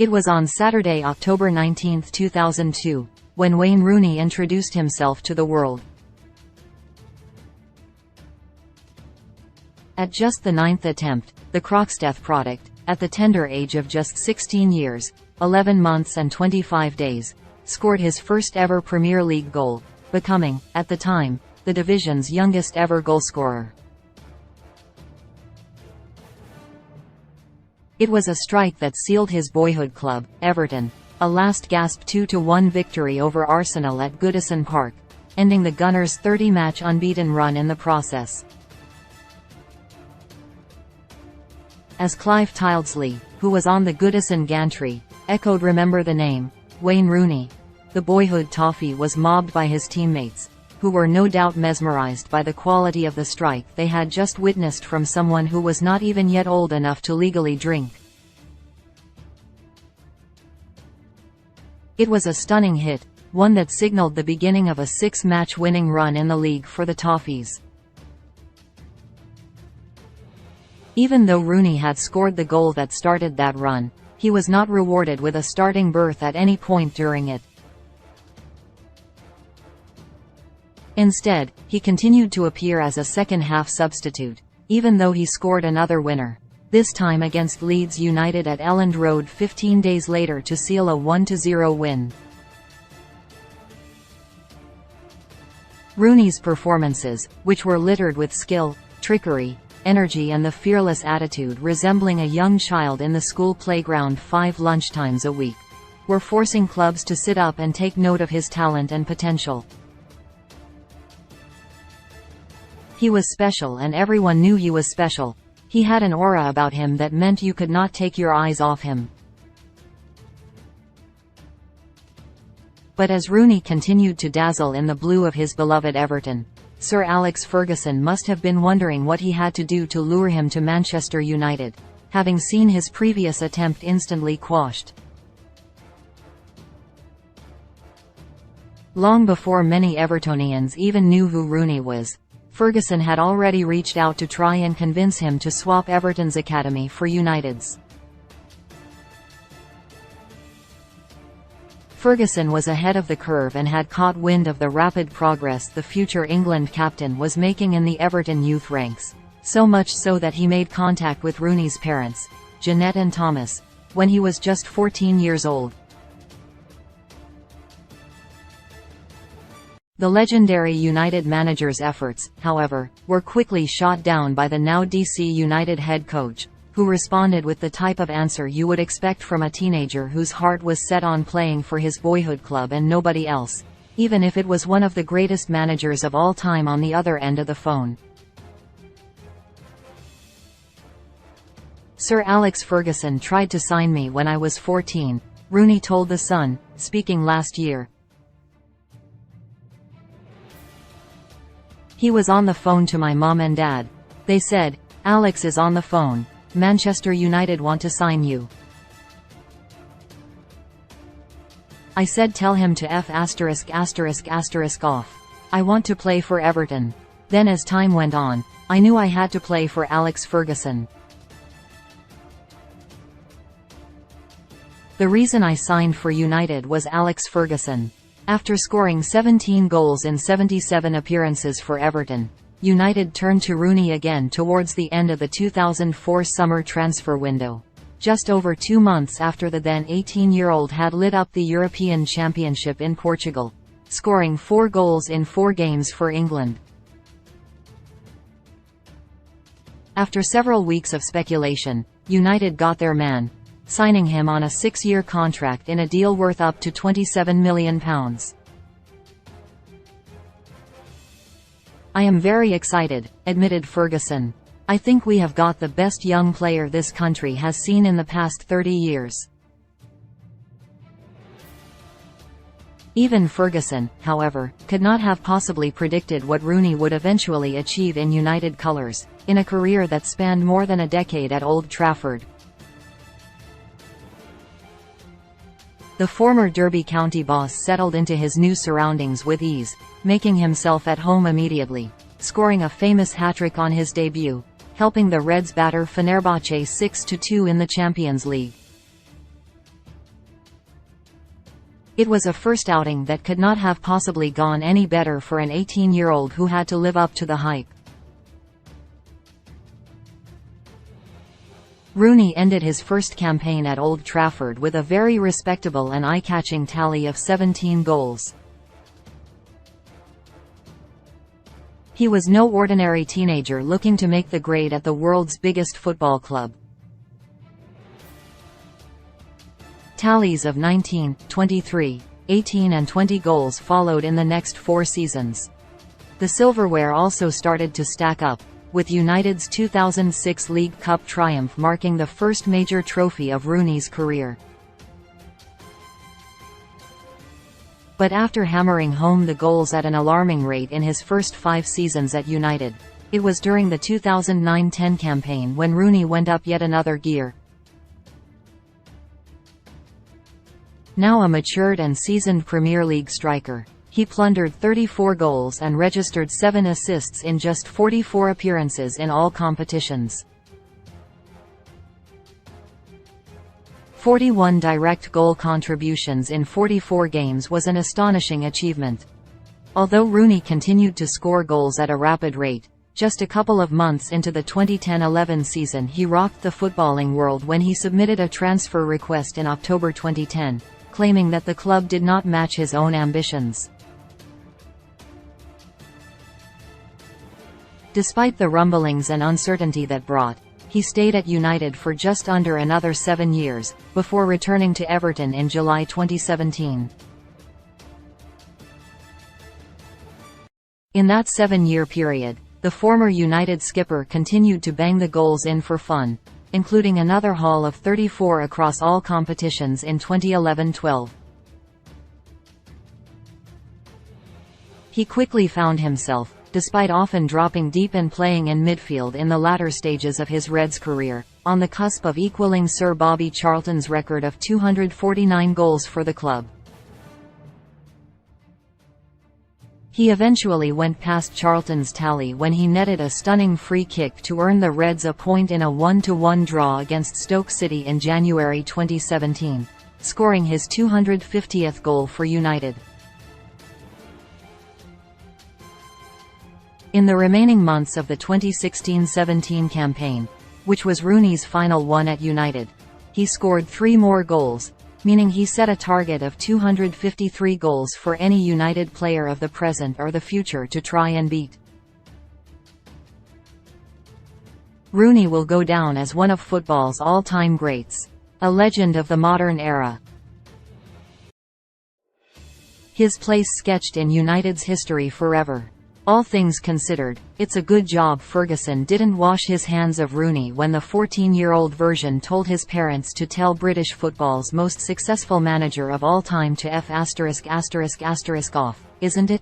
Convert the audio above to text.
It was on Saturday, October 19, 2002, when Wayne Rooney introduced himself to the world. At just the 9th attempt, the Croxteth product, at the tender age of just 16 years, 11 months and 25 days, scored his first ever Premier League goal, becoming, at the time, the division's youngest ever goalscorer. It was a strike that sealed his boyhood club, Everton, a last-gasp 2-1 victory over Arsenal at Goodison Park, ending the Gunners' 30-match unbeaten run in the process. As Clive Tildesley, who was on the Goodison gantry, echoed "Remember the name, Wayne Rooney," the boyhood toffee was mobbed by his teammates, who were no doubt mesmerized by the quality of the strike they had just witnessed from someone who was not even yet old enough to legally drink. It was a stunning hit, one that signaled the beginning of a 6-match winning run in the league for the Toffees. Even though Rooney had scored the goal that started that run, he was not rewarded with a starting berth at any point during it. Instead, he continued to appear as a second-half substitute, even though he scored another winner, this time against Leeds United at Elland Road 15 days later to seal a 1-0 win. Rooney's performances, which were littered with skill, trickery, energy and the fearless attitude resembling a young child in the school playground 5 lunchtimes a week, were forcing clubs to sit up and take note of his talent and potential. He was special and everyone knew he was special. He had an aura about him that meant you could not take your eyes off him. But as Rooney continued to dazzle in the blue of his beloved Everton, Sir Alex Ferguson must have been wondering what he had to do to lure him to Manchester United, having seen his previous attempt instantly quashed. Long before many Evertonians even knew who Rooney was, Ferguson had already reached out to try and convince him to swap Everton's academy for United's. Ferguson was ahead of the curve and had caught wind of the rapid progress the future England captain was making in the Everton youth ranks, so much so that he made contact with Rooney's parents, Jeanette and Thomas, when he was just 14 years old. The legendary United manager's efforts, however, were quickly shot down by the now DC United head coach, who responded with the type of answer you would expect from a teenager whose heart was set on playing for his boyhood club and nobody else, even if it was one of the greatest managers of all time on the other end of the phone. "Sir Alex Ferguson tried to sign me when I was 14, Rooney told The Sun, speaking last year. "He was on the phone to my mom and dad. They said, 'Alex is on the phone. Manchester United want to sign you.' I said tell him to F*** off. I want to play for Everton. Then as time went on, I knew I had to play for Alex Ferguson. The reason I signed for United was Alex Ferguson." After scoring 17 goals in 77 appearances for Everton, United turned to Rooney again towards the end of the 2004 summer transfer window, just over 2 months after the then 18-year-old had lit up the European Championship in Portugal, scoring 4 goals in 4 games for England. After several weeks of speculation, United got their man, signing him on a 6-year contract in a deal worth up to £27 million. "I am very excited," admitted Ferguson. "I think we have got the best young player this country has seen in the past 30 years." Even Ferguson, however, could not have possibly predicted what Rooney would eventually achieve in United colours, in a career that spanned more than a decade at Old Trafford. The former Derby County boss settled into his new surroundings with ease, making himself at home immediately, scoring a famous hat-trick on his debut, helping the Reds batter Fenerbahce 6-2 in the Champions League. It was a first outing that could not have possibly gone any better for an 18-year-old who had to live up to the hype. Rooney ended his first campaign at Old Trafford with a very respectable and eye-catching tally of 17 goals. He was no ordinary teenager looking to make the grade at the world's biggest football club. Tallies of 19, 23, 18 and 20 goals followed in the next 4 seasons. The silverware also started to stack up, with United's 2006 League Cup triumph marking the first major trophy of Rooney's career. But after hammering home the goals at an alarming rate in his first 5 seasons at United, it was during the 2009-10 campaign when Rooney went up yet another gear. Now a matured and seasoned Premier League striker, he plundered 34 goals and registered 7 assists in just 44 appearances in all competitions. 41 direct goal contributions in 44 games was an astonishing achievement. Although Rooney continued to score goals at a rapid rate, just a couple of months into the 2010-11 season he rocked the footballing world when he submitted a transfer request in October 2010, claiming that the club did not match his own ambitions. Despite the rumblings and uncertainty that brought, he stayed at United for just under another 7 years, before returning to Everton in July 2017. In that 7-year period, the former United skipper continued to bang the goals in for fun, including another haul of 34 across all competitions in 2011-12. He quickly found himself, despite often dropping deep and playing in midfield in the latter stages of his Reds career, on the cusp of equaling Sir Bobby Charlton's record of 249 goals for the club. He eventually went past Charlton's tally when he netted a stunning free kick to earn the Reds a point in a 1-1 draw against Stoke City in January 2017, scoring his 250th goal for United. In the remaining months of the 2016-17 campaign, which was Rooney's final one at United, he scored 3 more goals, meaning he set a target of 253 goals for any United player of the present or the future to try and beat. Rooney will go down as one of football's all-time greats, a legend of the modern era. His place sketched in United's history forever. All things considered, it's a good job Ferguson didn't wash his hands of Rooney when the 14-year-old version told his parents to tell British football's most successful manager of all time to F*** off, isn't it?